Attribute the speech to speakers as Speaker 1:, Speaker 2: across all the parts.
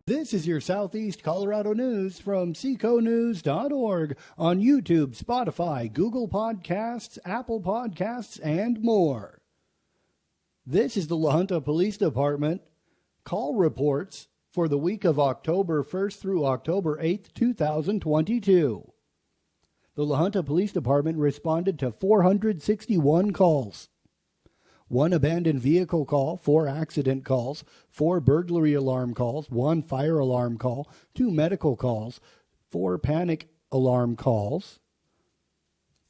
Speaker 1: This is your Southeast Colorado news from SECOnews.org on YouTube, Spotify, Google Podcasts, Apple Podcasts, and more. This is the La Junta Police Department call reports for the week of October 1st through October 8th, 2022. The La Junta Police Department responded to 461 calls. 1 abandoned vehicle call, 4 accident calls, 4 burglary alarm calls, 1 fire alarm call, 2 medical calls, 4 panic alarm calls,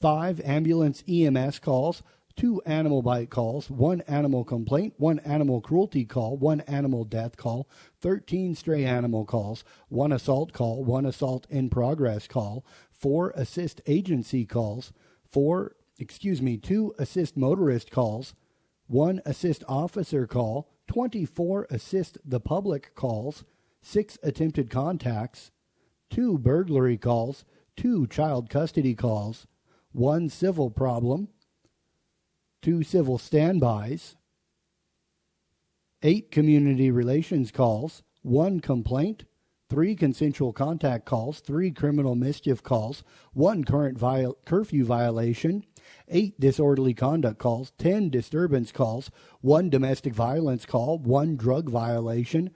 Speaker 1: 5 ambulance EMS calls, 2 animal bite calls, 1 animal complaint, 1 animal cruelty call, 1 animal death call, 13 stray animal calls, 1 assault call, 1 assault in progress call, 4 assist agency calls, 2 assist motorist calls, 1 assist officer call, 24 assist the public calls, 6 attempted contacts, 2 burglary calls, 2 child custody calls, 1 civil problem, 2 civil standbys, 8 community relations calls, 1 complaint, 3 consensual contact calls, 3 criminal mischief calls, 1 current curfew violation, 8 disorderly conduct calls, 10 disturbance calls, 1 domestic violence call, 1 drug violation,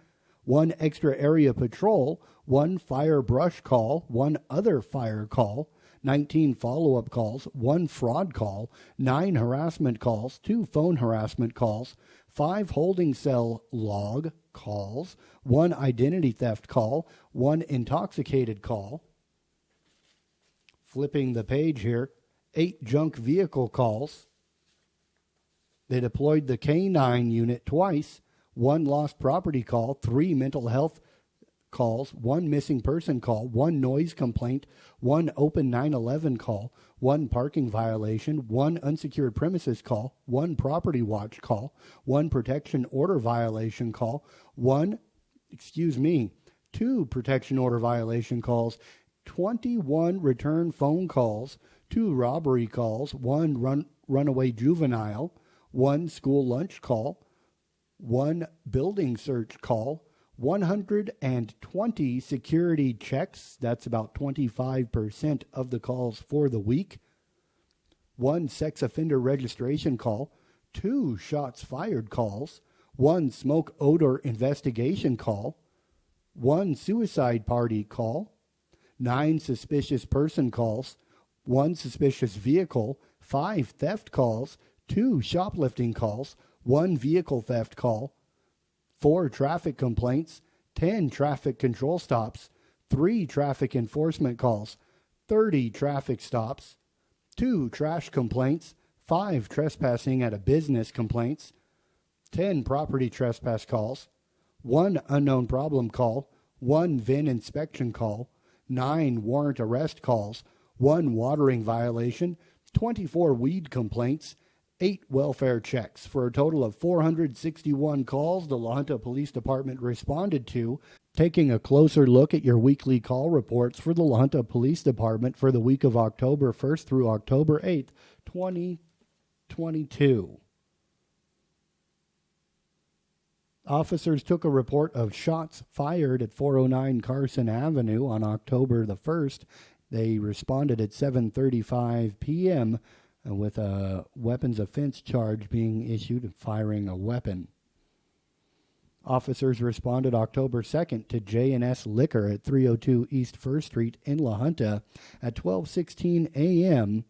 Speaker 1: 1 extra area patrol, 1 fire brush call, 1 other fire call, 19 follow-up calls, 1 fraud call, 9 harassment calls, 2 phone harassment calls, 5 holding cell log calls, 1 identity theft call, 1 intoxicated call. Flipping the page here, 8 junk vehicle calls. They deployed the K9 unit twice, 1 lost property call, 3 mental health calls, 1 missing person call, 1 noise complaint, 1 open 911 call, 1 parking violation, 1 unsecured premises call, 1 property watch call, 1 protection order violation call, 2 protection order violation calls, 21 return phone calls, 2 robbery calls, 1 runaway juvenile, 1 school lunch call, 1 building search call, 120 security checks, that's about 25% of the calls for the week, 1 sex offender registration call, 2 shots fired calls, 1 smoke odor investigation call, 1 suicide party call, 9 suspicious person calls, 1 suspicious vehicle, 5 theft calls, 2 shoplifting calls, 1 vehicle theft call, 4 traffic complaints, 10 traffic control stops, 3 traffic enforcement calls, 30 traffic stops, 2 trash complaints, 5 trespassing at a business complaints, 10 property trespass calls, 1 unknown problem call, 1 VIN inspection call, 9 warrant arrest calls, 1 watering violation, 24 weed complaints, 8 welfare checks, for a total of 461 calls the La Junta Police Department responded to. Taking a closer look at your weekly call reports for the La Junta Police Department for the week of October 1st through October 8th, 2022. Officers took a report of shots fired at 409 Carson Avenue on October the 1st. They responded at 7:35 p.m., with a weapons offense charge being issued of firing a weapon. Officers responded October 2nd to J&S Liquor at 302 East 1st Street in La Junta at 12:16 a.m.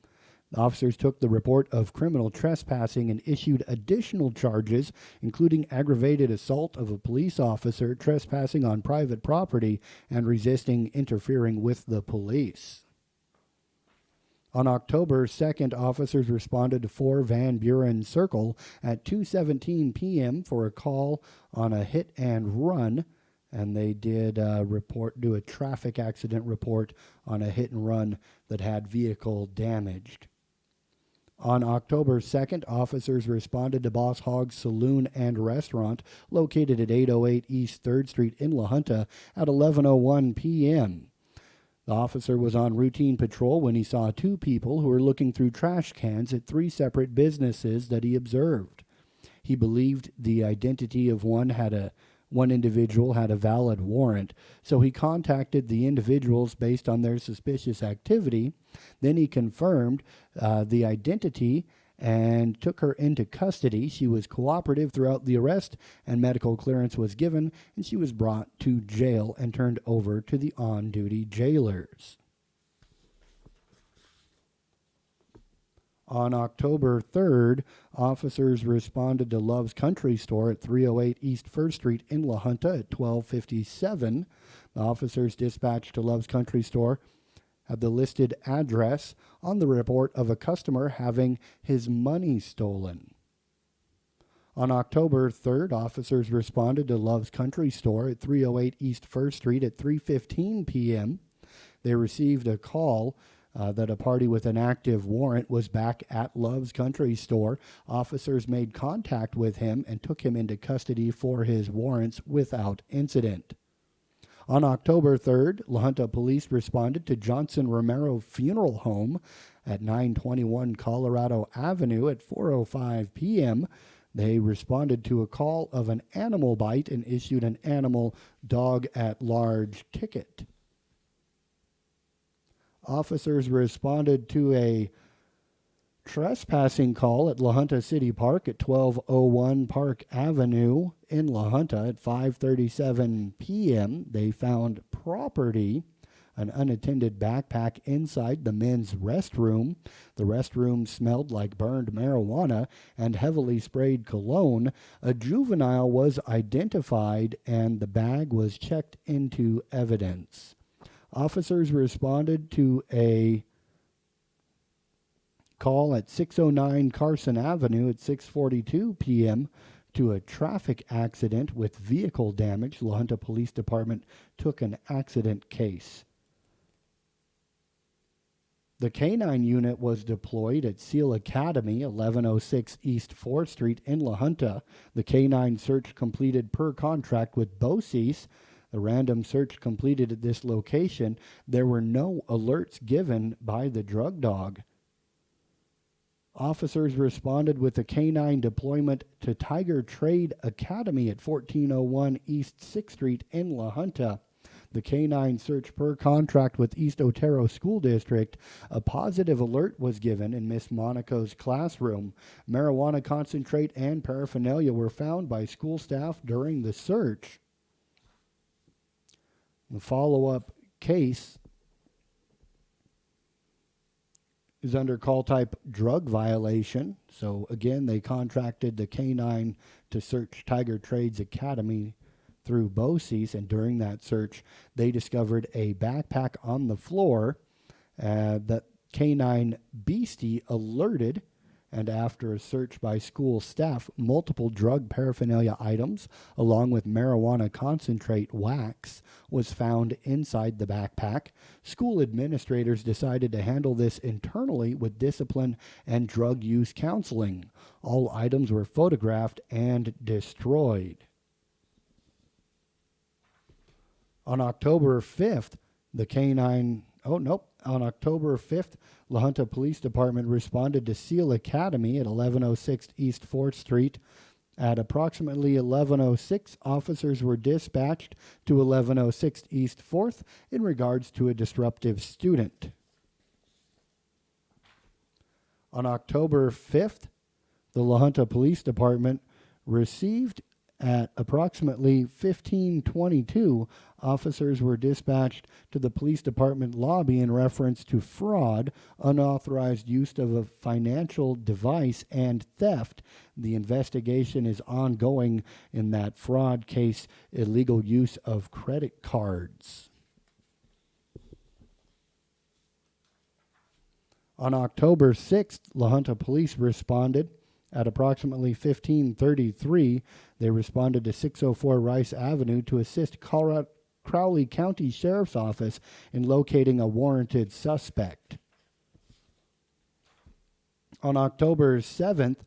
Speaker 1: The officers took the report of criminal trespassing and issued additional charges, including aggravated assault of a police officer, trespassing on private property, and resisting interfering with the police. On October 2nd, officers responded to 4 Van Buren Circle at 2:17 p.m. for a call on a hit and run, and they did do a traffic accident report on a hit and run that had vehicle damaged. On October 2nd, officers responded to Boss Hogg's Saloon and Restaurant, located at 808 East 3rd Street in La Junta, at 11:01 p.m. The officer was on routine patrol when he saw 2 people who were looking through trash cans at 3 separate businesses that he observed. He believed the identity of one had a One individual had a valid warrant, so he contacted the individuals based on their suspicious activity. Then he confirmed the identity and took her into custody. She was cooperative throughout the arrest, and medical clearance was given, and she was brought to jail and turned over to the on-duty jailers. On October 3rd, officers responded to Love's Country Store at 308 East 1st Street in La Junta at 12:57. The officers dispatched to Love's Country Store had the listed address on the report of a customer having his money stolen. On October 3rd, officers responded to Love's Country Store at 308 East 1st Street at 3:15 p.m. They received a call that a party with an active warrant was back at Love's Country Store. Officers made contact with him and took him into custody for his warrants without incident. On October 3rd, La Junta police responded to Johnson Romero Funeral Home at 921 Colorado Avenue at 4:05 p.m. They responded to a call of an animal bite and issued an animal dog at large ticket. Officers responded to a trespassing call at La Junta City Park at 1201 Park Avenue in La Junta at 5:37 p.m. They found property, an unattended backpack inside the men's restroom. The restroom smelled like burned marijuana and heavily sprayed cologne. A juvenile was identified and the bag was checked into evidence. Officers responded to a call at 609 Carson Avenue at 6:42 p.m. to a traffic accident with vehicle damage. La Junta Police Department took an accident case. The K-9 unit was deployed at Seal Academy, 1106 East 4th Street in La Junta. The K-9 search completed per contract with BOCES. The random search completed at this location. There were no alerts given by the drug dog. Officers responded with a K-9 deployment to Tiger Trade Academy at 1401 East 6th Street in La Junta. The K-9 search per contract with East Otero School District. A positive alert was given in Miss Monaco's classroom. Marijuana concentrate and paraphernalia were found by school staff during the search. The follow-up case is under call type drug violation. So again, they contracted the K-9 to search Tiger Trades Academy through BOCES, and during that search, they discovered a backpack on the floor. That K-9 Beastie alerted, and after a search by school staff, multiple drug paraphernalia items, along with marijuana concentrate wax, was found inside the backpack. School administrators decided to handle this internally with discipline and drug use counseling. All items were photographed and destroyed. On October 5th, on October 5th, La Junta Police Department responded to Seal Academy at 1106 East 4th Street. At approximately 1106, officers were dispatched to 1106 East 4th in regards to a disruptive student. On October 5th, the La Junta Police Department received at approximately 1522, officers were dispatched to the police department lobby in reference to fraud, unauthorized use of a financial device, and theft. The investigation is ongoing in that fraud case, illegal use of credit cards. On October 6th, La Junta Police responded. At approximately 1533, they responded to 604 Rice Avenue to assist Crowley County Sheriff's Office in locating a warranted suspect. On October 7th,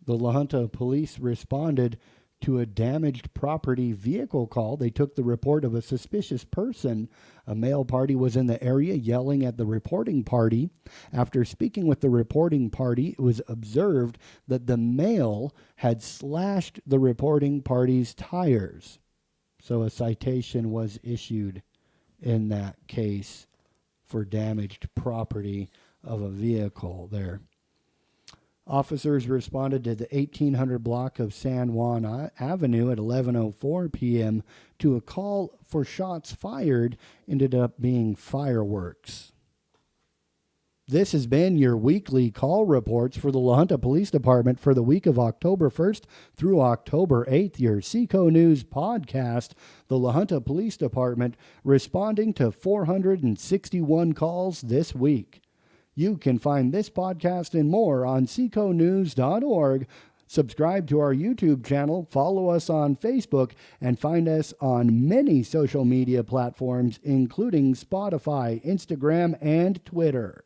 Speaker 1: the La Junta Police responded to a damaged property vehicle call. They took the report of a suspicious person. A male party was in the area yelling at the reporting party. After speaking with the reporting party, it was observed that the male had slashed the reporting party's tires. So a citation was issued in that case for damaged property of a vehicle there. Officers responded to the 1800 block of San Juan Avenue at 11:04 p.m. to a call for shots fired. Ended up being fireworks. This has been your weekly call reports for the La Junta Police Department for the week of October 1st through October 8th. Your SECO News Podcast. The La Junta Police Department responding to 461 calls this week. You can find this podcast and more on SECOnews.org. Subscribe to our YouTube channel, follow us on Facebook, and find us on many social media platforms, including Spotify, Instagram, and Twitter.